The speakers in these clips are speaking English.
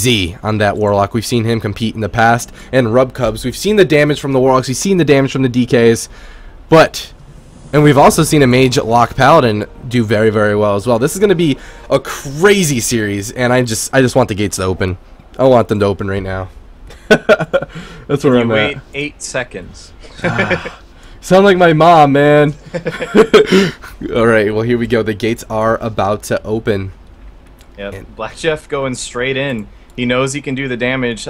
EVZ on that Warlock. We've seen him compete in the past. And Rub Cubs, we've seen the damage from the Warlocks. We've seen the damage from the DKs. And we've also seen a Mage Lock Paladin do very, very well as well. This is going to be a crazy series, and I just want the gates to open. I want them to open right now. That's where I'm at. Wait 8 seconds. Sound like my mom, man. Alright, well, here we go. The gates are about to open. Yep, Black Jeff going straight in. He knows he can do the damage.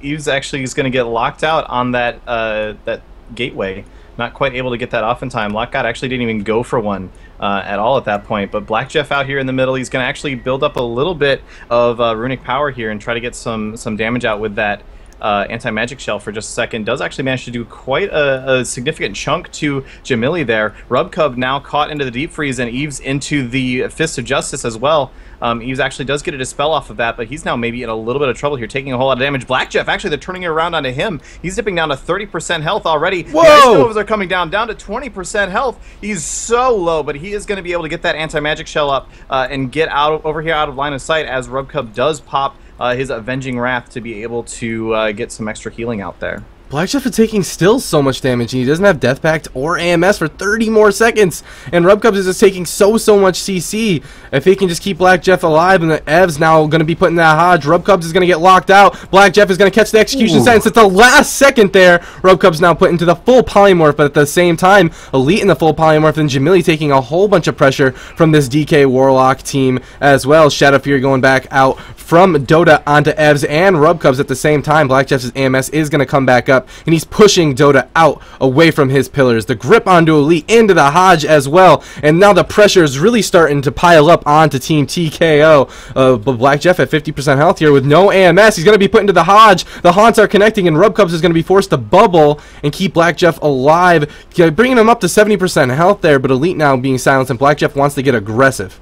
Eve's actually is going to get locked out on that that gateway. Not quite able to get that off in time. Lockgod actually didn't even go for one at all at that point. But Black Jeff out here in the middle, he's going to actually build up a little bit of runic power here and try to get some damage out with that anti-magic shell for just a second. Does actually manage to do quite a significant chunk to Jamili there. Rubcub now caught into the deep freeze, and Eves into the Fist of Justice as well. Eves actually does get a dispel off of that, but he's now maybe in a little bit of trouble here, taking a whole lot of damage. Black Jeff, actually, they're turning it around onto him. He's dipping down to 30% health already. Whoa! The Ice Novas are coming down to 20% health. He's so low, but he is going to be able to get that anti-magic shell up and get over here out of line of sight as Rubcub does pop his Avenging Wrath to be able to get some extra healing out there. Black Jeff is taking still so much damage, and he doesn't have Death Pact or AMS for 30 more seconds. And Rubcubs is just taking so much CC. If he can just keep Black Jeff alive, and the Ev's now going to be putting that Hodge, Rubcubs is going to get locked out. Black Jeff is going to catch the execution sentence at the last second there. Rubcubs now put into the full polymorph, but at the same time, Elite in the full polymorph, and Jamili taking a whole bunch of pressure from this DK Warlock team as well. Shadow Fury going back out from Dota onto Evs and Rubcubs at the same time. Black Jeff's AMS is going to come back up, and he's pushing Dota out away from his pillars. The grip onto Elite into the Hodge as well, and now the pressure is really starting to pile up onto Team TKO. But Black Jeff at 50% health here with no AMS. He's going to be put into the Hodge. The Haunts are connecting, and Rubcubs is going to be forced to bubble and keep Black Jeff alive, bringing him up to 70% health there, but Elite now being silenced, and Black Jeff wants to get aggressive.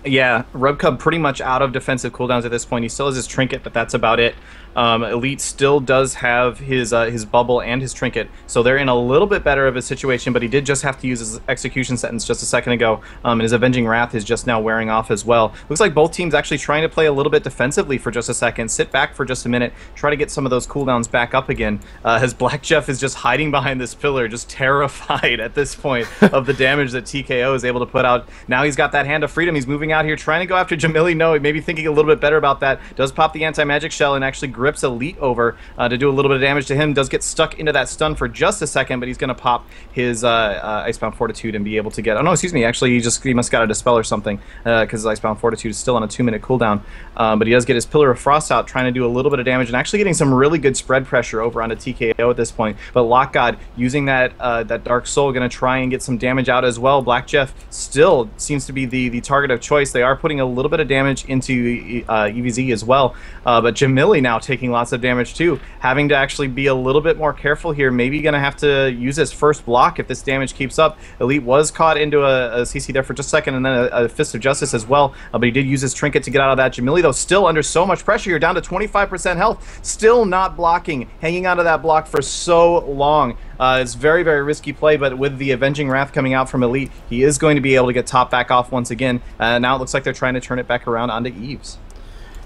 Yeah, Rubcub pretty much out of defensive cooldowns at this point. He still has his trinket, but that's about it. Elite still does have his bubble and his trinket, so they're in a little bit better of a situation, but he did just have to use his execution sentence just a second ago, and his Avenging Wrath is just now wearing off as well. Looks like both teams actually trying to play a little bit defensively for just a second, sit back for just a minute, try to get some of those cooldowns back up again, as Black Jeff is just hiding behind this pillar, just terrified at this point of the damage that TKO is able to put out. Now he's got that Hand of Freedom, he's moving out here, trying to go after Jamili. No, maybe thinking a little bit better about that, does pop the anti-magic shell and actually grips Elite over to do a little bit of damage to him. Does get stuck into that stun for just a second, but he's going to pop his Icebound Fortitude and be able to get... Oh no, excuse me, actually he must got a Dispel or something, because Icebound Fortitude is still on a 2-minute cooldown, but he does get his Pillar of Frost out, trying to do a little bit of damage, and actually getting some really good spread pressure over onto TKO at this point. But Lockgod using that Dark Soul, going to try and get some damage out as well. Black Jeff still seems to be the target of choice. They are putting a little bit of damage into EVZ as well, but Jamili now taking lots of damage too, having to actually be a little bit more careful here. Maybe gonna have to use his first block if this damage keeps up. Elite was caught into a CC there for just a second, and then a Fist of Justice as well, but he did use his trinket to get out of that. Jamili though still under so much pressure here, down to 25% health, still not blocking, hanging onto that block for so long. It's very risky play, but with the Avenging Wrath coming out from Elite, he is going to be able to get top back off once again. Now it looks like they're trying to turn it back around onto Eves.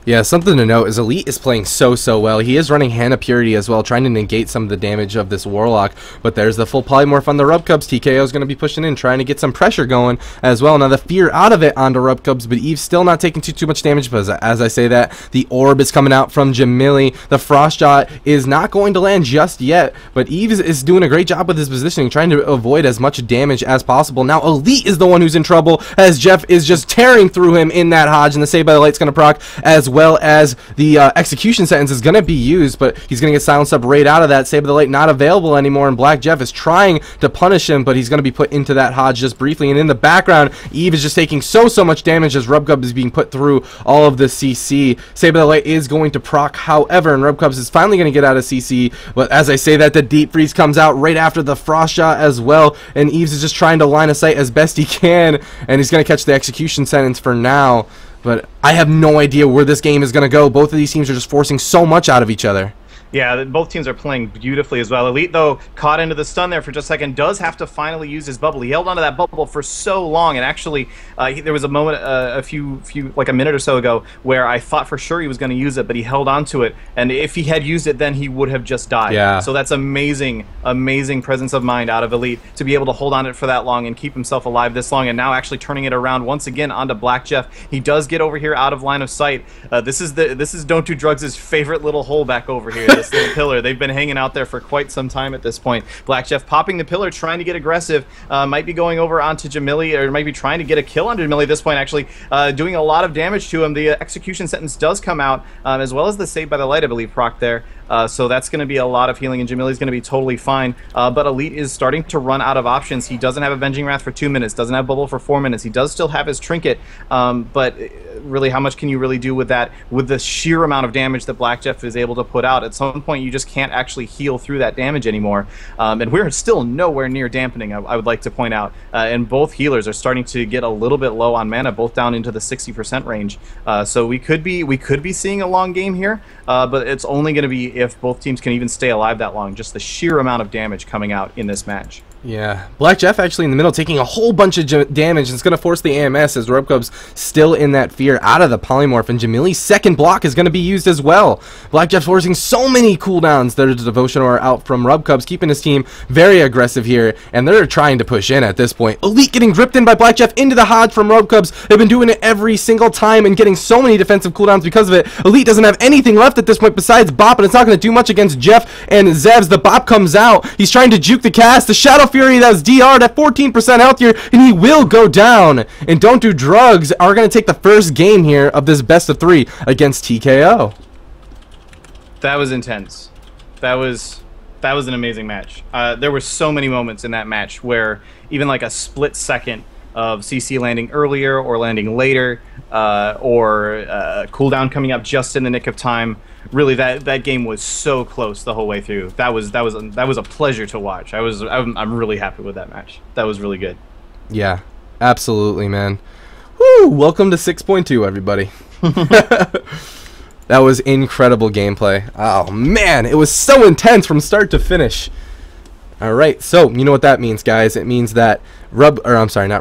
Yeah, something to note is Elite is playing so well. He is running Hand of Purity as well, trying to negate some of the damage of this Warlock. But there's the full polymorph on the Rubcubs. TKO is going to be pushing in, trying to get some pressure going as well. Now the fear out of it onto Rubcubs, but Eve's still not taking too much damage. But as I say that, the orb is coming out from Jamili. The Frost Shot is not going to land just yet, but Eve is doing a great job with his positioning, trying to avoid as much damage as possible. Now Elite is the one who's in trouble, as Jeff is just tearing through him in that Hodge, and the Save by the Light's going to proc, as well as the execution sentence is going to be used, but he's going to get silenced up right out of that. Save by the Light not available anymore, and Black Jeff is trying to punish him, but he's going to be put into that Hodge just briefly. And in the background, Eve is just taking so much damage as Rubcubs is being put through all of the CC. Save by the Light is going to proc, however, and Rubcubs is finally going to get out of CC, but as I say that, the Deep Freeze comes out right after the Frost Shot as well, and Eves is just trying to line of sight as best he can, and he's going to catch the execution sentence for now. But I have no idea where this game is going to go. Both of these teams are just forcing so much out of each other. Yeah, both teams are playing beautifully as well. Elite, though, caught into the stun there for just a second, does have to finally use his bubble. He held onto that bubble for so long, and actually, there was a moment, like a minute or so ago, where I thought for sure he was going to use it, but he held onto it, and if he had used it, then he would have just died. Yeah. So that's amazing, amazing presence of mind out of Elite to be able to hold on it for that long and keep himself alive this long, and now actually turning it around once again onto Black Jeff. He does get over here out of line of sight. This is Don't Do Drugs' favorite little hole back over here. This little pillar. They've been hanging out there for quite some time at this point. Black Jeff popping the pillar, trying to get aggressive. Might be going over onto Jamili, or might be trying to get a kill on Jamili at this point, actually. Doing a lot of damage to him. The execution sentence does come out, as well as the save by the light, I believe, proc there. So that's going to be a lot of healing, and Jamili's going to be totally fine. But Elite is starting to run out of options. He doesn't have Avenging Wrath for 2 minutes, doesn't have Bubble for 4 minutes. He does still have his Trinket, but really, how much can you really do with that, with the sheer amount of damage that Black Jeff is able to put out? At some point, you just can't actually heal through that damage anymore. And we're still nowhere near dampening, I would like to point out. And both healers are starting to get a little bit low on mana, both down into the 60% range. So we could be seeing a long game here, but it's only going to be if both teams can even stay alive that long. Just the sheer amount of damage coming out in this match. Yeah, Black Jeff actually in the middle taking a whole bunch of damage, and it's going to force the AMS as Rubcub's still in that fear out of the polymorph, and Jamili's second block is going to be used as well. Black Jeff forcing so many cooldowns. There's a Devotion Aura out from Rubcubs, keeping his team very aggressive here, and they're trying to push in at this point. Elite getting gripped in by Black Jeff into the Hodge from Rubcubs. They've been doing it every single time and getting so many defensive cooldowns because of it. Elite doesn't have anything left at this point besides Bop, and it's not going to do much against Jeff and Zevs. The Bop comes out. He's trying to juke the cast. The Shadow Fury that was DR'd at 14% health here, and he will go down. And Don't Do Drugs are going to take the first game here of this best of 3 against TKO. That was intense. That was an amazing match. There were so many moments in that match where even like a split second of CC landing earlier or landing later, or cooldown coming up just in the nick of time. Really, that game was so close the whole way through. That was a pleasure to watch. I'm really happy with that match. That was really good. Yeah, absolutely, man. Woo! Welcome to 6.2, everybody. That was incredible gameplay. Oh man, it was so intense from start to finish. All right, so you know what that means, guys? It means that not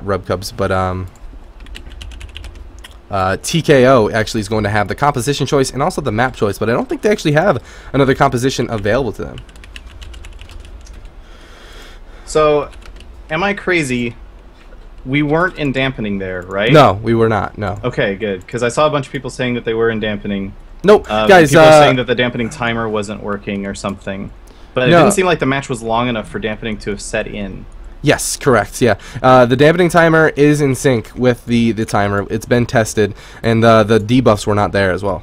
Rubcubs, but TKO actually is going to have the composition choice and also the map choice, but I don't think they actually have another composition available to them. So, am I crazy? We weren't in dampening there, right? No, we were not. No. Okay, good. Because I saw a bunch of people saying that they were in dampening. Nope, guys. People were saying that the dampening timer wasn't working or something, but it didn't seem like the match was long enough for dampening to have set in. Yes, correct. Yeah, the dampening timer is in sync with the timer. It's been tested, and the debuffs were not there as well.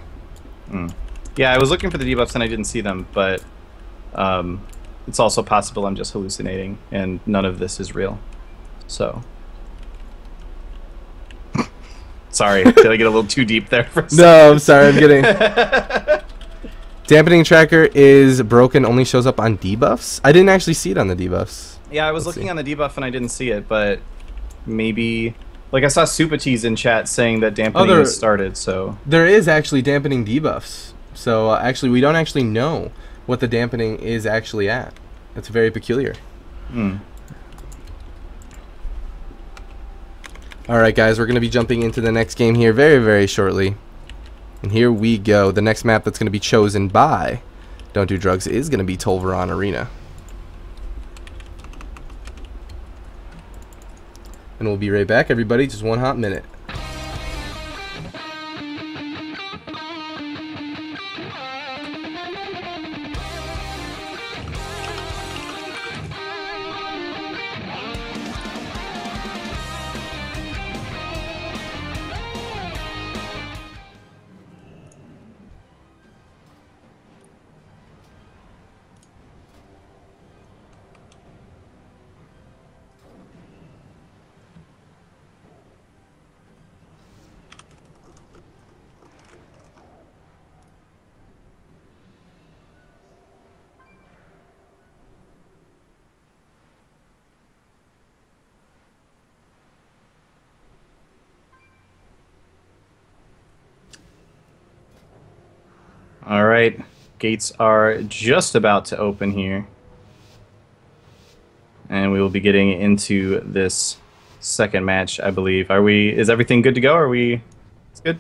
Yeah, I was looking for the debuffs and I didn't see them, but it's also possible I'm just hallucinating and none of this is real. So, sorry, did I get a little too deep there for a second? No, I'm sorry, I'm kidding. Dampening tracker is broken, only shows up on debuffs. I didn't actually see it on the debuffs. Yeah, I was looking on the debuff and I didn't see it, but maybe... Like, I saw Supatees in chat saying that dampening has started, so... There is actually dampening debuffs. So, actually, we don't actually know what the dampening is actually at. It's very peculiar. Alright, guys, we're going to be jumping into the next game here very, very shortly. And here we go. The next map that's going to be chosen by Don't Do Drugs is going to be Tolvaron Arena. And we'll be right back, everybody. Just one hot minute. All right, Gates are just about to open here. And we will be getting into this second match, I believe. Is everything good to go? It's good?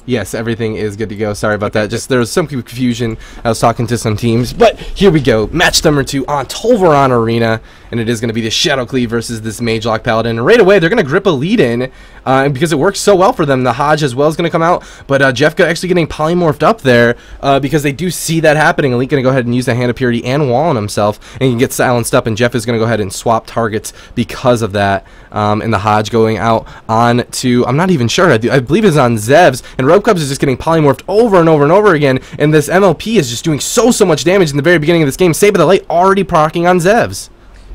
Yes, everything is good to go. Sorry about that. Just there was some confusion. I was talking to some teams, but here we go. Match number 2 on Tolvaron Arena, and it is going to be the Shadow Cleave versus this Mage Lock Paladin. And right away, they're going to grip a lead in, because it works so well for them. The Hodge as well is going to come out, but Jeff actually getting polymorphed up there because they do see that happening. Elite going to go ahead and use the Hand of Purity and wall on himself, and he can get silenced up, and Jeff is going to go ahead and swap targets because of that. And the Hodge going out on to, I'm not even sure, I believe it's on Zevs, and Robecubs is just getting polymorphed over and over and over again, and this MLP is just doing so much damage in the very beginning of this game. Saber the Light already proccing on Zevs.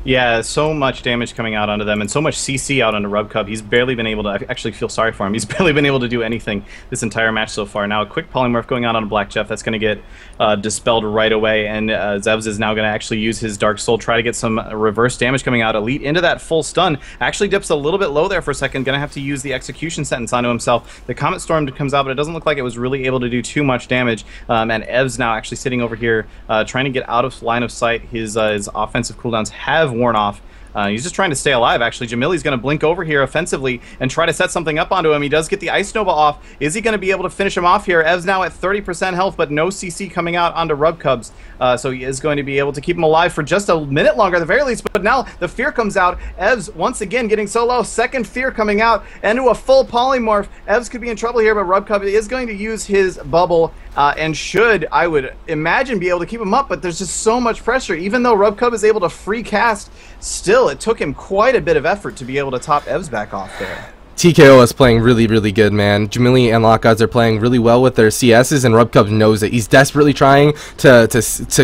Yeah, so much damage coming out onto them, and so much CC out onto Rubcub. He's barely been able to, I actually feel sorry for him, he's barely been able to do anything this entire match so far. Now a quick polymorph going out on a Black Jeff, that's going to get dispelled right away, and Zevs is now going to actually use his Dark Soul, try to get some reverse damage coming out. Elite into that full stun, actually dips a little bit low there for a second, going to have to use the Execution Sentence onto himself. The Comet Storm comes out, but it doesn't look like it was really able to do too much damage, and Ev's now actually sitting over here trying to get out of line of sight. His offensive cooldowns have worn off. He's just trying to stay alive, actually. Jamili's going to blink over here offensively and try to set something up onto him. He does get the Ice Nova off. Is he going to be able to finish him off here? Ev's now at 30% health, but no CC coming out onto Rubcubs. So he is going to be able to keep him alive for just a minute longer at the very least. But now the Fear comes out. Ev's once again getting so low. Second Fear coming out into a full polymorph. Ev's could be in trouble here, but Rubcub is going to use his bubble and should, I would imagine, be able to keep him up. But there's just so much pressure. Even though Rubcub is able to free cast, still, it took him quite a bit of effort to be able to top Ev's back off there. TKO is playing really good, man. Jamili and Lockgods are playing really well with their CSs, and Rubcub knows it. He's desperately trying to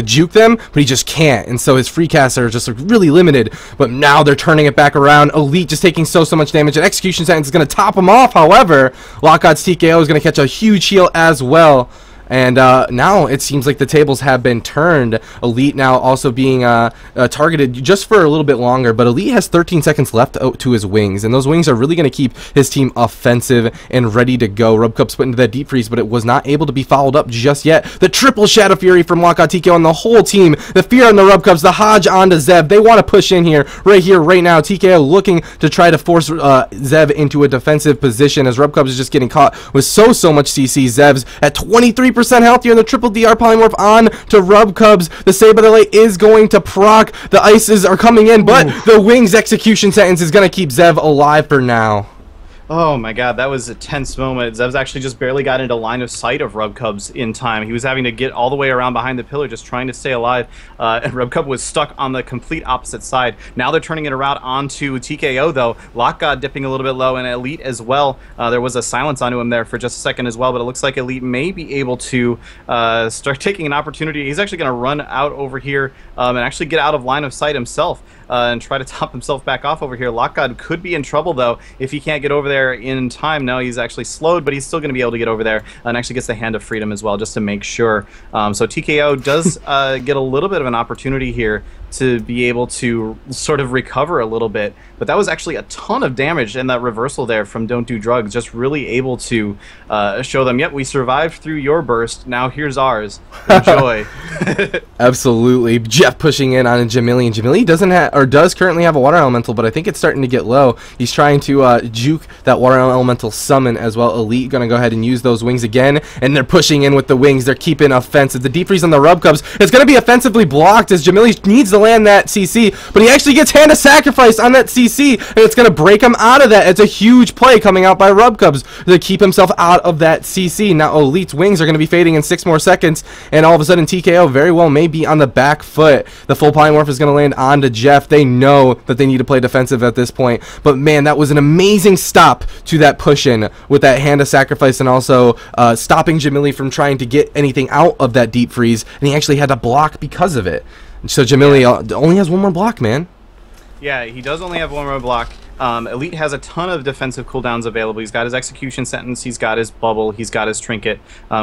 juke them, but he just can't, and so his free casts are just really limited. But now they're turning it back around. Elite just taking so much damage, and Execution Sentence is going to top him off. However, Lockgods TKO is going to catch a huge heal as well. And now it seems like the tables have been turned. Elite now also being targeted just for a little bit longer, but Elite has 13 seconds left to his wings, and those wings are really going to keep his team offensive and ready to go. Rubcub's put into that deep freeze, but it was not able to be followed up just yet. The triple Shadow Fury from Lockout TKO on the whole team. The Fear on the Rubcubs, the Hodge onto Zev. They want to push in here, right now. TKO looking to try to force Zev into a defensive position as Rubcubs is just getting caught with so much CC. Zev's at 23% health here, and the triple DR polymorph on to Rubcubs. The Saber the Light is going to proc. The ices are coming in, but the Wings Execution Sentence is going to keep Zev alive for now. Oh my god, that was a tense moment. Zev's actually just barely got into line of sight of Rubcubs in time. He was having to get all the way around behind the pillar just trying to stay alive, and Rubcub was stuck on the complete opposite side. Now they're turning it around onto TKO though. Lockgod dipping a little bit low, and Elite as well. There was a silence onto him there for just a second as well, but it looks like Elite may be able to start taking an opportunity. He's actually going to run out over here and actually get out of line of sight himself and try to top himself back off over here. Lockgod could be in trouble though if he can't get over there in time. No, he's actually slowed, but he's still going to be able to get over there and actually gets the Hand of Freedom as well just to make sure. So TKO does get a little bit of an opportunity here to be able to sort of recover a little bit, but that was actually a ton of damage in that reversal there from Don't Do Drugs, just really able to show them, yep, we survived through your burst, now here's ours, enjoy. Absolutely. Jeff pushing in on Jamili, and Jamili does currently have a Water Elemental, but I think it's starting to get low. He's trying to juke that Water Elemental summon as well. Elite gonna go ahead and use those wings again, and they're pushing in with the wings. They're keeping offensive. The deep freeze on the Rubcubs is gonna be offensively blocked as Jamili needs to land that CC, but he actually gets Hand of Sacrifice on that CC, and it's gonna break him out of that. It's a huge play coming out by Rubcubs to keep himself out of that CC. Now Elite's wings are gonna be fading in 6 more seconds, and all of a sudden TKO very well may be on the back foot. The full polymorph is gonna land onto Jeff. They know that they need to play defensive at this point, but man, that was an amazing stop to that push-in with that Hand of Sacrifice, and also stopping Jamili from trying to get anything out of that deep freeze, and he actually had to block because of it. So Jamili only has one more block, man. Yeah, he does only have one more block. Elite has a ton of defensive cooldowns available. He's got his Execution Sentence, he's got his Bubble, he's got his Trinket.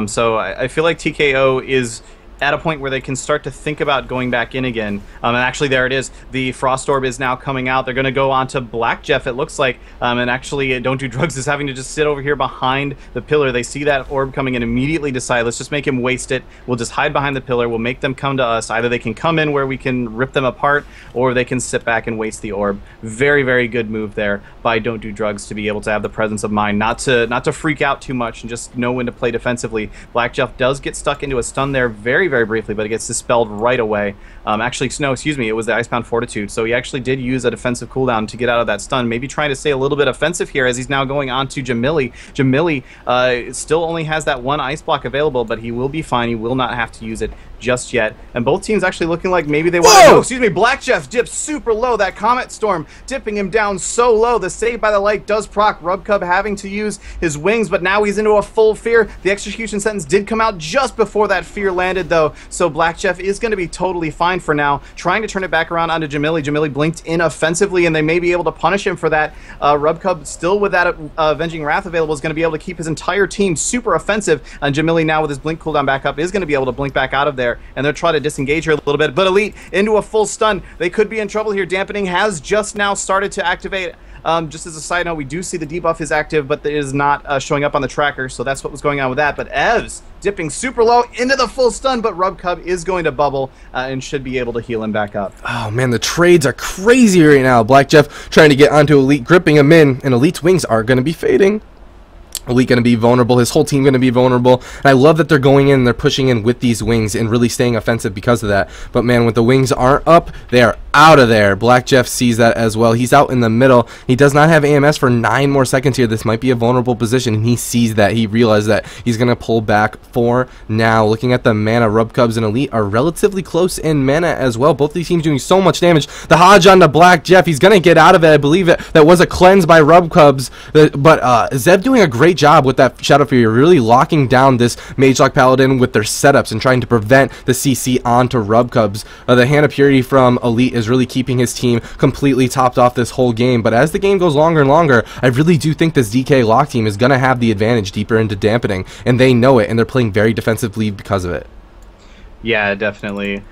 So I feel like TKO is at a point where they can start to think about going back in again. And actually, there it is. The Frost Orb is now coming out. They're going to go on to Black Jeff, it looks like. And actually, Don't Do Drugs is having to just sit over here behind the pillar. They see that orb coming and immediately decide, let's just make him waste it. We'll just hide behind the pillar. We'll make them come to us. Either they can come in where we can rip them apart, or they can sit back and waste the orb. Very, very good move there by Don't Do Drugs to be able to have the presence of mind, not to freak out too much and just know when to play defensively. Black Jeff does get stuck into a stun there very, very briefly, but it gets dispelled right away. Actually, no, excuse me, it was the Icebound Fortitude, so he actually did use a defensive cooldown to get out of that stun, maybe trying to stay a little bit offensive here as he's now going on to Jamili. Jamili still only has that one ice block available, but he will be fine. He will not have to use it just yet. And both teams actually looking like maybe they want to go. Excuse me, Black Jeff dips super low. That Comet Storm dipping him down so low. The Save by the Light does proc. Rubcub having to use his wings, but now he's into a full fear. The execution sentence did come out just before that fear landed, though, so Black Jeff is going to be totally fine for now. Trying to turn it back around onto Jamili. Jamili blinked in offensively, and they may be able to punish him for that. Rubcub, still with that Avenging Wrath available, is going to be able to keep his entire team super offensive, and Jamili now with his blink cooldown back up is going to be able to blink back out of there, and they're trying to disengage her a little bit, but Elite into a full stun. They could be in trouble here. Dampening has just now started to activate. Just as a side note, we do see the debuff is active, but it is not showing up on the tracker, so that's what was going on with that. But Evs dipping super low into the full stun, but Rubcub is going to bubble and should be able to heal him back up. Oh man, the trades are crazy right now. Black Jeff trying to get onto Elite, gripping him in, and Elite's wings are going to be fading. Elite going to be vulnerable, his whole team going to be vulnerable, and I love that they're going in and they're pushing in with these wings and really staying offensive because of that. But man, when the wings aren't up, they are out of there. Black Jeff sees that as well. He's out in the middle. He does not have AMS for 9 more seconds here. This might be a vulnerable position, and he sees that. He realized that. He's going to pull back for now. Looking at the mana, Rubcubs and Elite are relatively close in mana as well. Both these teams doing so much damage. The Hodge on the Black Jeff. He's going to get out of it. I believe that was a cleanse by Rubcubs, but Zev doing a great job with that Shadow Fury, really locking down this Magelock Paladin with their setups and trying to prevent the CC onto Rubcubs. The Hand of Purity from Elite is really keeping his team completely topped off this whole game, but as the game goes longer and longer, I really do think this DK Lock team is going to have the advantage deeper into Dampening, and they know it, and they're playing very defensively because of it. Yeah, definitely.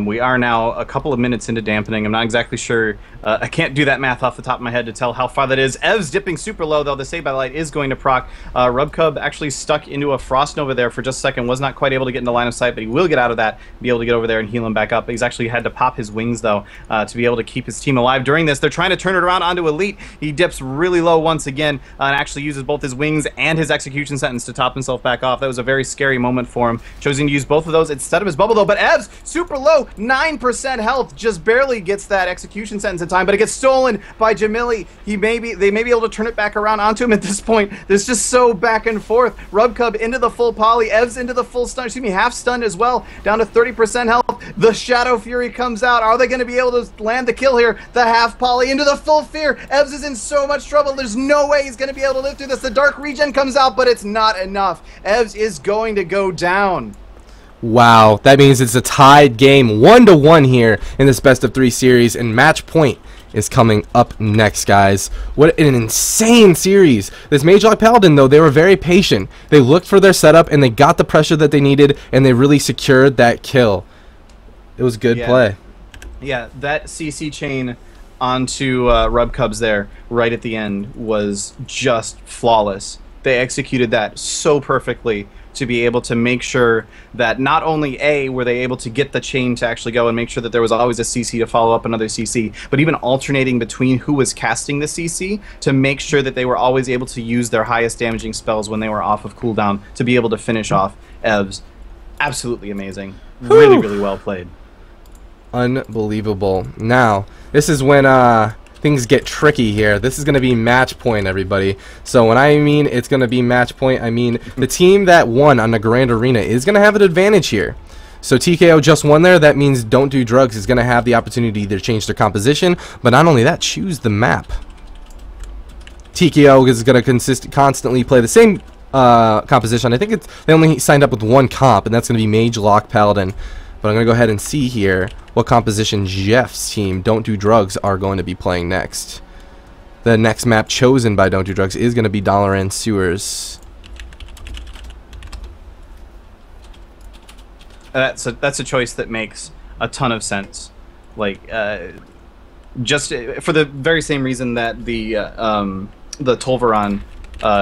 We are now a couple of minutes into Dampening. I'm not exactly sure. I can't do that math off the top of my head to tell how far that is. Ev's dipping super low, though. The Save by the Light is going to proc. Rubcub actually stuck into a Frost Nova there for just a second. Was not quite able to get into line of sight, but he will get out of that, be able to get over there and heal him back up. He's actually had to pop his wings, though, to be able to keep his team alive during this. They're trying to turn it around onto Elite. He dips really low once again and actually uses both his wings and his execution sentence to top himself back off. That was a very scary moment for him. Choosing to use both of those instead of his bubble, though. But Ev's super low, 9% health, just barely gets that execution sentence in time, but it gets stolen by Jamili. They may be able to turn it back around onto him at this point. There's just so back and forth. Rubcub into the full poly, Evs into the full stun, excuse me, half stunned as well, down to 30% health. The Shadow Fury comes out. Are they going to be able to land the kill here? The half poly into the full fear. Evs is in so much trouble. There's no way he's going to be able to live through this. The Dark Regen comes out, but it's not enough. Evs is going to go down. Wow, that means it's a tied game, 1-1 here in this best of 3 series, and match point is coming up next, guys. What an insane series. This Magelock Paladin, though, they were very patient. They looked for their setup, and they got the pressure that they needed, and they really secured that kill. It was good play. Yeah, that CC chain onto Rubcubs there right at the end was just flawless. They executed that so perfectly to be able to make sure that not only were they able to get the chain to actually go and make sure that there was always a CC to follow up another CC, but even alternating between who was casting the CC to make sure that they were always able to use their highest damaging spells when they were off of cooldown to be able to finish off Evs. Absolutely amazing. Really, really well played. Unbelievable. Now, this is when things get tricky here. This is going to be match point, everybody. So when I mean it's going to be match point, I mean the team that won on the Grand Arena is going to have an advantage here. So TKO just won there. That means Don't Do Drugs is going to have the opportunity to either change their composition, but not only that, choose the map. TKO is going to constantly play the same composition. I think they only signed up with one comp, and that's going to be Magelock Paladin. But I'm going to go ahead and see here what composition Jeff's team, Don't Do Drugs, are going to be playing next. The next map chosen by Don't Do Drugs is going to be Dalaran Sewers. that's a choice that makes a ton of sense. Like, just for the very same reason that the Tolvaron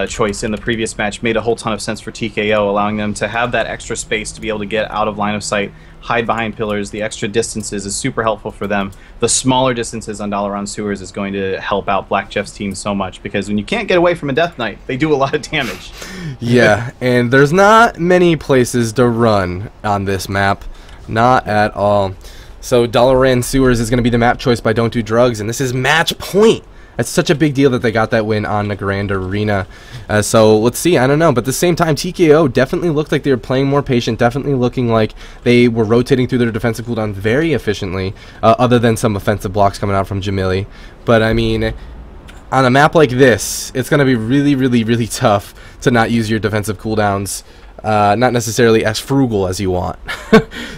choice in the previous match made a whole ton of sense for TKO, allowing them to have that extra space to be able to get out of line of sight, hide behind pillars. The extra distances is super helpful for them. The smaller distances on Dalaran Sewers is going to help out Black Jeff's team so much, because when you can't get away from a Death Knight, they do a lot of damage. Yeah, and there's not many places to run on this map. Not at all. So Dalaran Sewers is going to be the map choice by Don't Do Drugs, and this is match point. It's such a big deal that they got that win on the Grand Arena. So let's see. I don't know. But at the same time, TKO definitely looked like they were playing more patient, definitely looking like they were rotating through their defensive cooldown very efficiently, other than some offensive blocks coming out from Jamili. But, I mean, on a map like this, it's going to be really, really, really tough to not use your defensive cooldowns. Not necessarily as frugal as you want.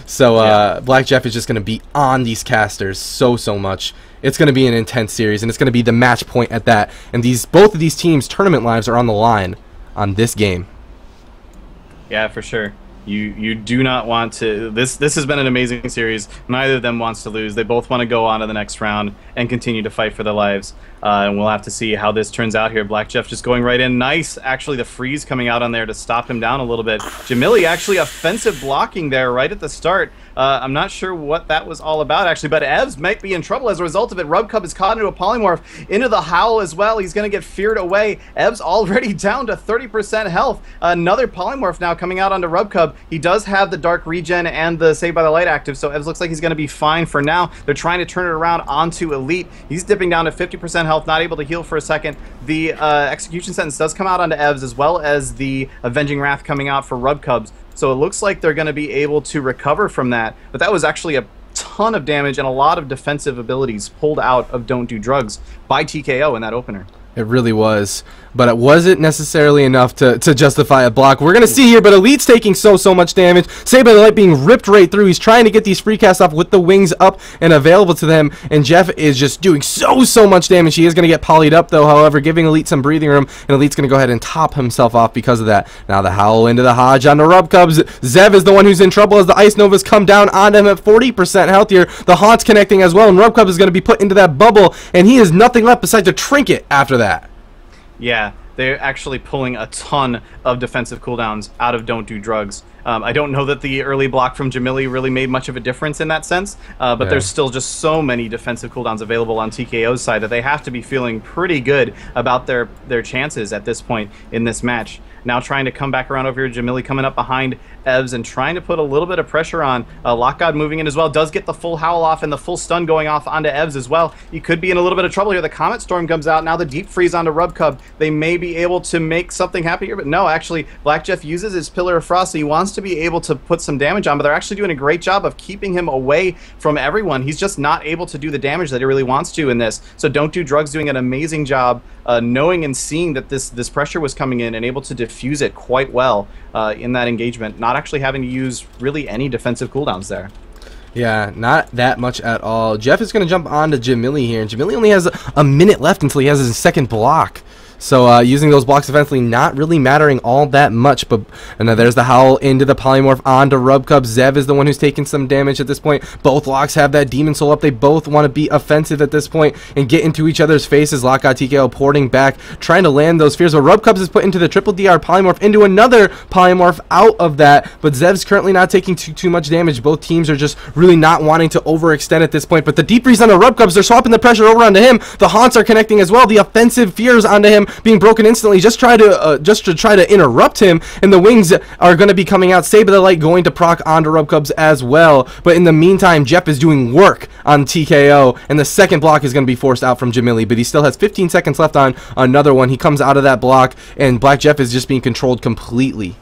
So yeah. Black Jeff is just going to be on these casters so much. It's going to be an intense series, and it's going to be the match point at that. And both of these teams' tournament lives are on the line on this game. Yeah, for sure. You do not want to. This has been an amazing series. Neither of them wants to lose. They both want to go on to the next round and continue to fight for their lives. And we'll have to see how this turns out here. Black Jeff just going right in. Nice, actually, the freeze coming out on there to stop him down a little bit. Jamili actually offensive blocking there right at the start. I'm not sure what that was all about, actually, but Evs might be in trouble as a result of it. Rubcub is caught into a polymorph, into the Howl as well. He's going to get feared away. Evs already down to 30% health. Another polymorph now coming out onto Rubcub. He does have the Dark Regen and the Saved by the Light active, so Evs looks like he's going to be fine for now. They're trying to turn it around onto Elite. He's dipping down to 50% health, not able to heal for a second. The Execution Sentence does come out onto Evs, as well as the Avenging Wrath coming out for Rubcubs. So it looks like they're going to be able to recover from that. But that was actually a ton of damage and a lot of defensive abilities pulled out of Don't Do Drugs by TKO in that opener. It really was. But it wasn't necessarily enough to justify a block. We're going to see here, but Elite's taking so much damage. Saved by the Light being ripped right through. He's trying to get these free casts off with the wings up and available to them. And Jeff is just doing so much damage. He is going to get polyed up, though, however, giving Elite some breathing room. And Elite's going to go ahead and top himself off because of that. Now the Howl into the Hodge on the Rubcubs. Zev is the one who's in trouble as the Ice Novas come down on him at 40% health here. The Haunt's connecting as well, and Rubcub is going to be put into that bubble. And he has nothing left besides a trinket after that. Yeah, they're actually pulling a ton of defensive cooldowns out of Don't Do Drugs. I don't know that the early block from Jamili really made much of a difference in that sense, but there's still just so many defensive cooldowns available on TKO's side that they have to be feeling pretty good about their chances at this point in this match. Now trying to come back around over here, Jamili coming up behind Evs and trying to put a little bit of pressure on. Lockgod moving in as well, does get the full Howl off and the full stun going off onto Evs as well. He could be in a little bit of trouble here. The Comet Storm comes out, now the Deep Freeze onto Rubcub. They may be able to make something happen here, but no, actually, Black Jeff uses his Pillar of Frost, so he wants to be able to put some damage on, but they're actually doing a great job of keeping him away from everyone. He's just not able to do the damage that he really wants to in this. So Don't Do Drugs doing an amazing job knowing and seeing that this pressure was coming in and able to diffuse it quite well in that engagement, not actually having to use really any defensive cooldowns there. Yeah, not that much at all. Jeff is going to jump on to Jamili here, and Jamili only has a minute left until he has his second block. So using those blocks defensively not really mattering all that much. But there's the Howl into the polymorph onto Rubcub. Zev is the one who's taking some damage at this point. Both locks have that Demon Soul up. They both want to be offensive at this point and get into each other's faces. Lockgod TKO porting back, trying to land those fears. But Rubcubs is put into the triple DR polymorph, into another polymorph out of that. But Zev's currently not taking too much damage. Both teams are just really not wanting to overextend at this point. But the Deep Freeze onto Rubcubs, they're swapping the pressure over onto him. The Haunts are connecting as well. The offensive fears onto him being broken instantly, just to try to interrupt him, and the wings are going to be coming out. Saved by the Light going to proc onto Rubcubs as well, but in the meantime Jeff is doing work on TKO, and the second block is going to be forced out from Jamili, but he still has 15 seconds left on another one. He comes out of that block, and Black Jeff is just being controlled completely.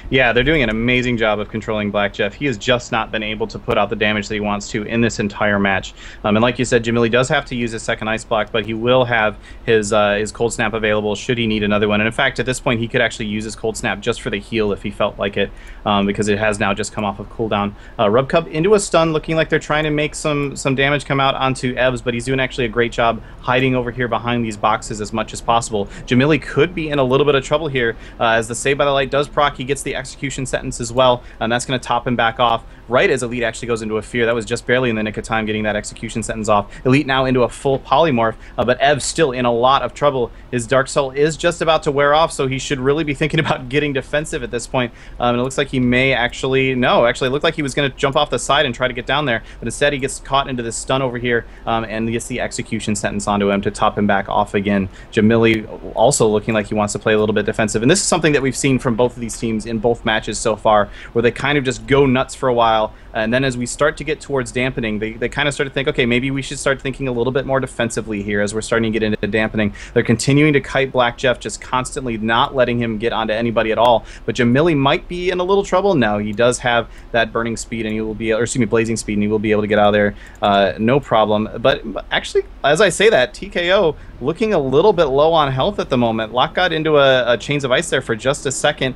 Yeah, they're doing an amazing job of controlling Black Jeff. He has just not been able to put out the damage that he wants to in this entire match. And like you said, Jamili does have to use his second ice block, but he will have his Cold Snap available should he need another one. And in fact, at this point, he could actually use his Cold Snap just for the heal if he felt like it, because it has now just come off of cooldown. Rubcub into a stun, looking like they're trying to make some damage come out onto Evs, but he's doing actually a great job hiding over here behind these boxes as much as possible. Jamili could be in a little bit of trouble here as the Save by the Light does proc. He gets the execution sentence as well, and that's going to top him back off right as Elite actually goes into a fear. That was just barely in the nick of time getting that execution sentence off. Elite now into a full polymorph, but Ev's still in a lot of trouble. His Dark Soul is just about to wear off, so he should really be thinking about getting defensive at this point. And it looks like he may actually... No, actually, it looked like he was going to jump off the side and try to get down there, but instead he gets caught into this stun over here and gets the execution sentence onto him to top him back off again. Jamili also looking like he wants to play a little bit defensive, and this is something that we've seen from both of these teams in both matches so far, where they kind of just go nuts for a while, and then as we start to get towards dampening, they kind of start to think, okay, maybe we should start thinking a little bit more defensively here as we're starting to get into dampening. They're continuing to kite Black Jeff, just constantly not letting him get onto anybody at all, but Jamili might be in a little trouble. No, he does have that burning speed, and he will be, or excuse me, blazing speed, and he will be able to get out of there no problem. But actually, as I say that, TKO looking a little bit low on health at the moment. Lock got into a Chains of Ice there for just a second,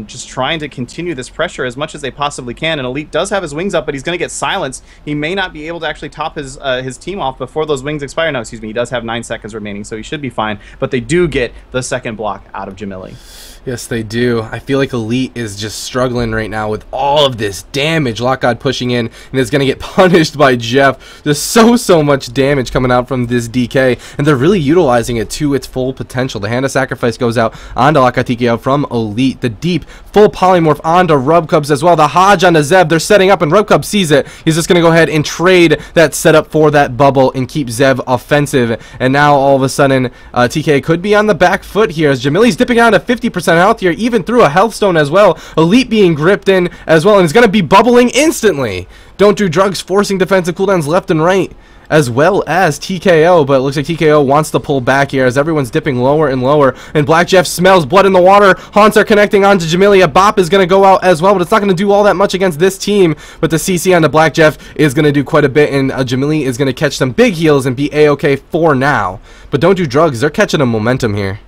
just trying to continue this pressure as much as they possibly can, and Elite does have his wings up, but he's going to get silenced. He may not be able to actually top his team off before those wings expire. No, excuse me, he does have 9 seconds remaining, so he should be fine, but they do get the second block out of Jamili. Yes, they do. I feel like Elite is just struggling right now with all of this damage. LockGod pushing in and is going to get punished by Jeff. There's so much damage coming out from this DK, and they're really utilizing it to its full potential. The Hand of Sacrifice goes out onto LockGod TKO from Elite. The deep full polymorph onto Rubcubs as well. The Hodge onto Zeb. They're setting up, and Rubcub sees it. He's just going to go ahead and trade that setup for that bubble and keep Zeb offensive. And now all of a sudden, TK could be on the back foot here as Jamili's dipping down to 50% health here, even through a health stone as well. Elite being gripped in as well, and it's going to be bubbling instantly. Don't Do Drugs forcing defensive cooldowns left and right, as well as TKO, but it looks like TKO wants to pull back here as everyone's dipping lower and lower, and Black Jeff smells blood in the water. Haunts are connecting onto Jamili. A bop is going to go out as well, but it's not going to do all that much against this team, but the CC on the Black Jeff is going to do quite a bit, and Jamili is going to catch some big heals and be a-okay for now. But Don't Do Drugs, they're catching a momentum here.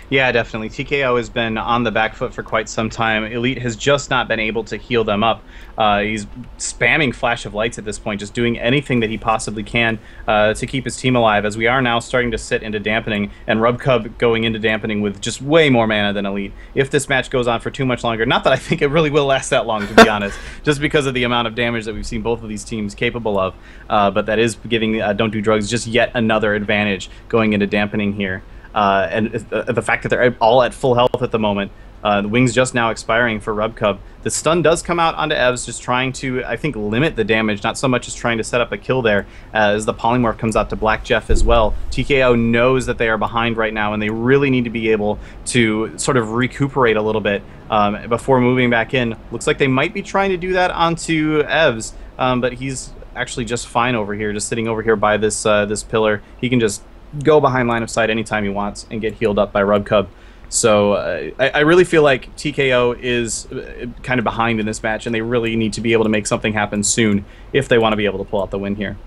Yeah, definitely. TKO has been on the back foot for quite some time. Elite has just not been able to heal them up. He's spamming Flash of Lights at this point, just doing anything that he possibly can to keep his team alive, as we are now starting to sit into dampening, and Rubcub going into dampening with just way more mana than Elite. If this match goes on for too much longer, not that I think it really will last that long, to be honest, just because of the amount of damage that we've seen both of these teams capable of, but that is giving Don't Do Drugs just yet another advantage going into dampening here. And the fact that they're all at full health at the moment, the wings just now expiring for Rubcub. The stun does come out onto Evs, just trying to, I think, limit the damage, not so much as trying to set up a kill there, as the polymorph comes out to Black Jeff as well. TKO knows that they are behind right now, and they really need to be able to sort of recuperate a little bit before moving back in. Looks like they might be trying to do that onto Evs, but he's actually just fine over here, just sitting over here by this this pillar. He can just go behind line of sight anytime he wants and get healed up by Rubcub. So I really feel like TKO is kind of behind in this match, and they really need to be able to make something happen soon if they want to be able to pull out the win here.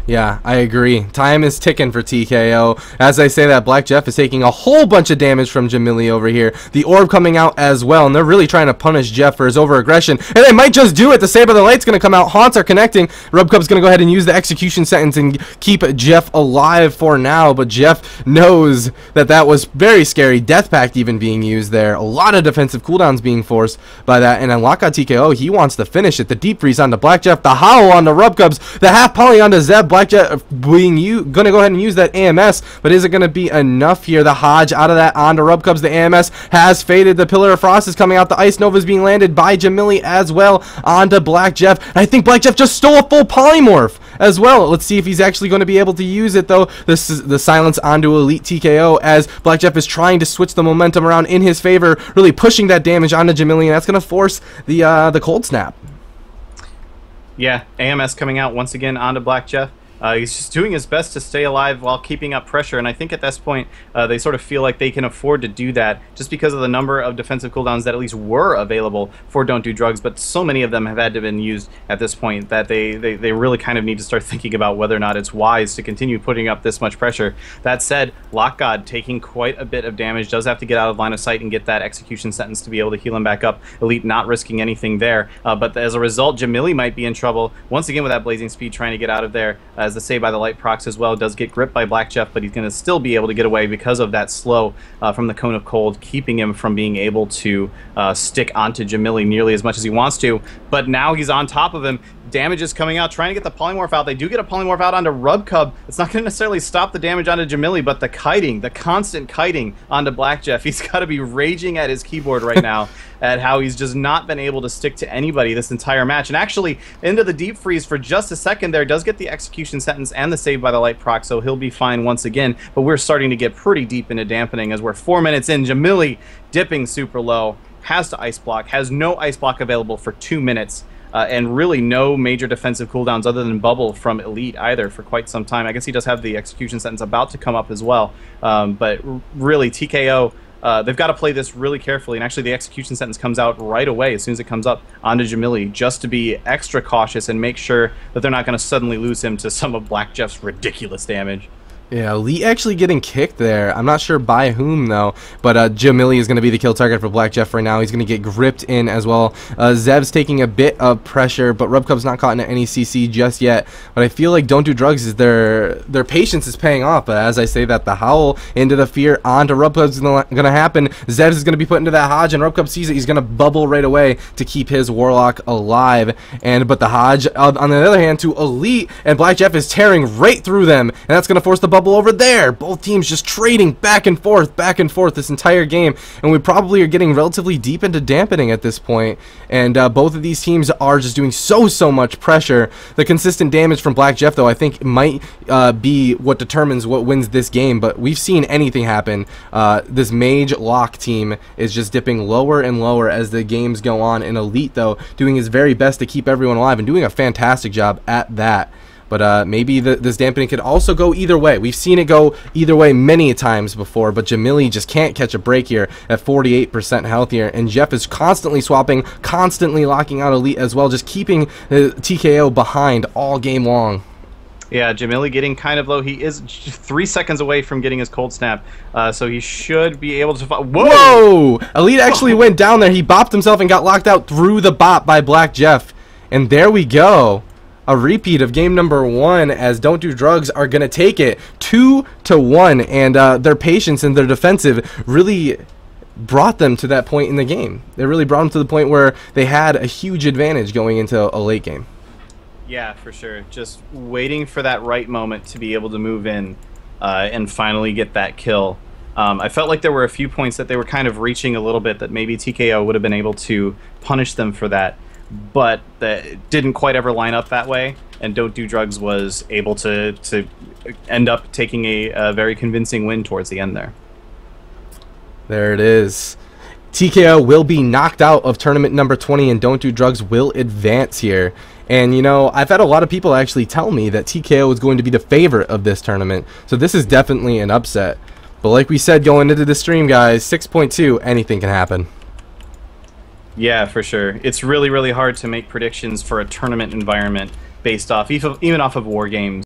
Yeah, I agree. Time is ticking for TKO. As I say that, Black Jeff is taking a whole bunch of damage from Jamili over here. The orb coming out as well, and they're really trying to punish Jeff for his over-aggression. And they might just do it. The Saber of the Light's going to come out. Haunts are connecting. Rubcub's going to go ahead and use the execution sentence and keep Jeff alive for now. But Jeff knows that that was very scary. Death Pact even being used there. A lot of defensive cooldowns being forced by that. And then Lockout TKO, he wants to finish it. The Deep Freeze onto Black Jeff. The Howl onto Rubcubs. The Half Poly onto Zeb. Black Jeff being going to go ahead and use that AMS, but is it going to be enough here? The Hodge out of that onto Rubcubs. The AMS has faded. The Pillar of Frost is coming out. The Ice Nova is being landed by Jamili as well onto Black Jeff. And I think Black Jeff just stole a full polymorph as well. Let's see if he's actually going to be able to use it, though. This is the silence onto Elite TKO as Black Jeff is trying to switch the momentum around in his favor, really pushing that damage onto Jamili, and that's going to force the cold snap. Yeah, AMS coming out once again onto Black Jeff. He's just doing his best to stay alive while keeping up pressure, and I think at this point they sort of feel like they can afford to do that just because of the number of defensive cooldowns that at least were available for Don't Do Drugs, but so many of them have had to been used at this point that they really kind of need to start thinking about whether or not it's wise to continue putting up this much pressure. That said, LockGod taking quite a bit of damage, does have to get out of line of sight and get that execution sentence to be able to heal him back up. Elite not risking anything there, but as a result, Jamili might be in trouble once again with that blazing speed trying to get out of there, has the Save by the Light procs as well. Does get gripped by Black Jeff, but he's going to still be able to get away because of that slow from the Cone of Cold, keeping him from being able to stick onto Jamili nearly as much as he wants to. But now he's on top of him. Damage is coming out, trying to get the polymorph out. They do get a polymorph out onto Rubcub. It's not going to necessarily stop the damage onto Jamili, but the kiting, the constant kiting onto Black Jeff. He's got to be raging at his keyboard right now at how he's just not been able to stick to anybody this entire match. And actually, into the deep freeze for just a second there, does get the execution sentence and the Save by the Light proc, so he'll be fine once again. But we're starting to get pretty deep into dampening as we're 4 minutes in. Jamili dipping super low, has to ice block, has no ice block available for 2 minutes. And really no major defensive cooldowns other than Bubble from Elite either for quite some time. I guess he does have the execution sentence about to come up as well. But really, TKO, they've got to play this really carefully. And actually, the execution sentence comes out right away as soon as it comes up onto Jamili, just to be extra cautious and make sure that they're not going to suddenly lose him to some of Black Jeff's ridiculous damage. Yeah, Elite actually getting kicked there. I'm not sure by whom, though. But Jamili is going to be the kill target for Black Jeff right now. He's going to get gripped in as well. Zev's taking a bit of pressure, but Rubcub's not caught in any CC just yet. But I feel like Don't Do Drugs is their patience is paying off. But as I say that, the Howl into the Fear onto Rubcub is going to happen. Zev's is going to be put into that Hodge, and Rubcub sees it. He's going to bubble right away to keep his Warlock alive. But the Hodge, on the other hand, to Elite, and Black Jeff is tearing right through them. And that's going to force the bubble over there. Both teams just trading back and forth this entire game, and we probably are getting relatively deep into dampening at this point. And both of these teams are just doing so much pressure. The consistent damage from Black Jeff, though, I think might be what determines what wins this game, but we've seen anything happen. This Mage Lock team is just dipping lower and lower as the games go on, and Elite, though, doing his very best to keep everyone alive and doing a fantastic job at that. But maybe this dampening could also go either way. We've seen it go either way many times before, but Jamili just can't catch a break here at 48% health here. And Jeff is constantly swapping, constantly locking out Elite as well, just keeping TKO behind all game long. Yeah, Jamili getting kind of low. He is 3 seconds away from getting his cold snap, so he should be able to... Whoa! Elite actually went down there. He bopped himself and got locked out through the bop by Black Jeff. And there we go. A repeat of game number 1 as Don't Do Drugs are going to take it 2-1, and their patience and their defensive really brought them to that point in the game. They really brought them to the point where they had a huge advantage going into a late game. Yeah, for sure. Just waiting for that right moment to be able to move in and finally get that kill. I felt like there were a few points that they were kind of reaching a little bit that maybe TKO would have been able to punish them for that, but that didn't quite ever line up that way, and Don't Do Drugs was able to end up taking a very convincing win towards the end there. There it is. TKO will be knocked out of tournament number 20, and Don't Do Drugs will advance here. And, you know, I've had a lot of people actually tell me that TKO is going to be the favorite of this tournament, so this is definitely an upset. But like we said going into the stream, guys, 6.2, anything can happen. Yeah, for sure. It's really hard to make predictions for a tournament environment based off even off of war games.